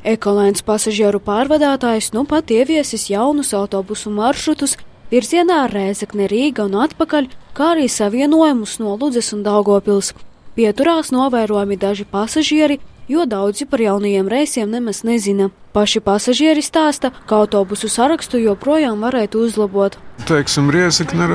Ekolēns pasažieru pārvadātājs nu pat ieviesis jaunus autobusu maršrutus virzienā Rēzekne, Rīga un atpakaļ, kā arī savienojumus no Ludzes un Daugavpils. Pieturās novērojami daži pasažieri, jo daudzi par jaunajiem reisiem nemaz nezina. Paši pasažieri stāsta, ka autobusu sarakstu joprojām varētu uzlabot. Teiksim, Rēzekne ir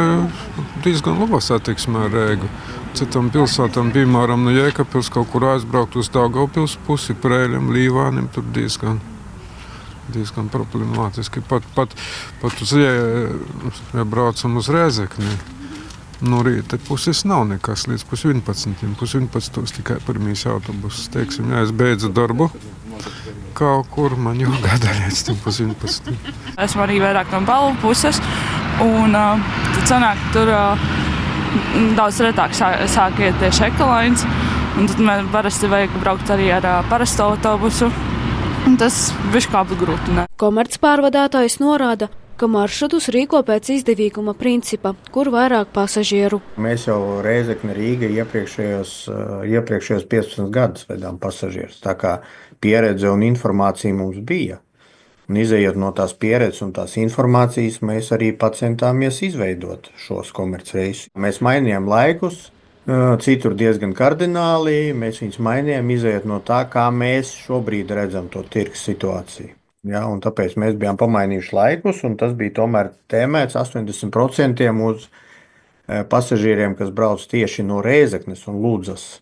diezgan laba satiksme ar Rīgu. Citām pilsētām, piemēram, no Jēkabpils kaut kur aizbraukt uz Daugavpils pusi, Prēļiem, Līvānim, tur diezgan problemātiski. Pat ja braucam uz Rēzekni, no rīta puses nav nekas līdz 11:00. 11:00 tikai pirmīs autobusus. Teiksim, ja es beidzu darbu kaut kur, man jau gada līdz 11:00. Esmu arī vairāk no Balvu puses, un tad sanāk, tur daudz retāk sāk iet tieši Ekolēns, un tad man parasti vajag braukt arī ar parastu autobusu. Tas bišķi grūti. Komercpārvadātājs norāda, ka maršrutus rīko pēc izdevīguma principa, kur vairāk pasažieru. Mēs jau Rēzekne, Rīga iepriekšējos 15 gadus vedām pasažierus, tā kā pieredze un informācija mums bija. Un izejot no tās pieredzes un tās informācijas, mēs arī centāmies izveidot šos komercreisus. Mēs mainījām laikus, citur diezgan kardināli, mēs viņus mainījām, izejot no tā, kā mēs šobrīd redzam to tirgus situāciju. Ja, un tāpēc mēs bijām pamainījuši laikus, un tas bija tomēr tēmēts 80% uz pasažieriem, kas brauc tieši no Rēzeknes un Ludzas,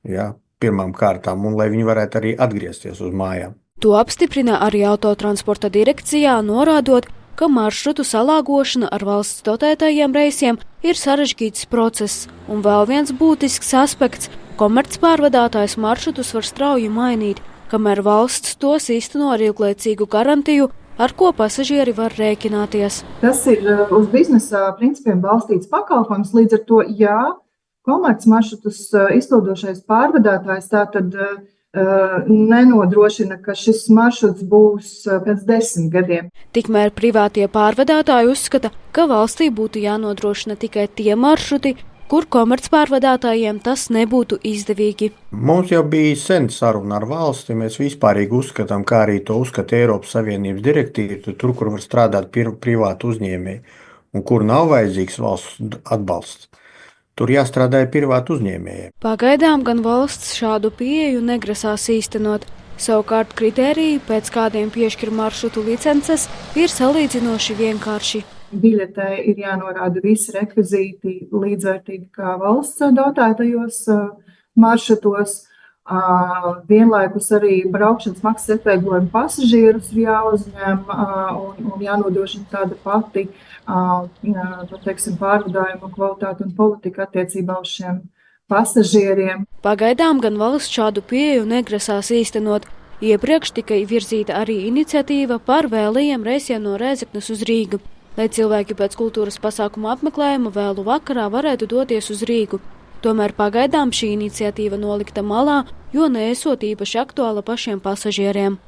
ja, pirmām kārtām, un lai viņi varētu arī atgriezties uz mājām. To apstiprina arī autotransporta direkcijā, norādot, ka maršrutu salāgošana ar valsts dotētajiem reisiem ir sarežģīts process, un vēl viens būtisks aspekts – komercpārvadātājs maršrutus var strauji mainīt, kamēr valsts tos īsteno ar ilglaicīgu garantiju, ar ko pasažieri var rēķināties. Tas ir uz biznesa principiem balstīts pakalpojums, līdz ar to, jā, komercmaršrutus izpildošais pārvadātājs tātad nenodrošina, ka šis maršruts būs pēc 10 gadiem. Tikmēr privātie pārvadātāji uzskata, ka valstī būtu jānodrošina tikai tie maršruti, kur komercpārvadātājiem tas nebūtu izdevīgi. Mums jau bija sen saruna ar valsti, mēs vispārīgi uzskatām, kā arī to uzskata Eiropas Savienības direktīva, tur, kur var strādāt privāti uzņēmēji un kur nav vajadzīgs valsts atbalsts. Tur jāstrādā privāti uzņēmējiem. Pagaidām gan valsts šādu pieeju negrasās īstenot. Savukārt kritēriji, pēc kādiem piešķir maršrutu licences, ir salīdzinoši vienkārši. Biļetē ir jānorāda visi rekvizīti līdzvērtīgi kā valsts dotētajos maršrutos. Vienlaikus arī braukšanas maksas atvieglojuma pasažierus ir jāuzņem un jānodrošina tāda pati pārvadājuma kvalitāte un politika attiecībā uz šiem pasažieriem. Pagaidām gan valsts šādu pieeju negrasās īstenot. Iepriekš tika virzīta arī iniciatīva par vēlajiem reisiem no Rēzeknes uz Rīgu, lai cilvēki pēc kultūras pasākuma apmeklējuma vēlu vakarā varētu doties uz Rīgu. Tomēr pagaidām šī iniciatīva nolikta malā, jo neesot īpaši aktuāla pašiem pasažieriem.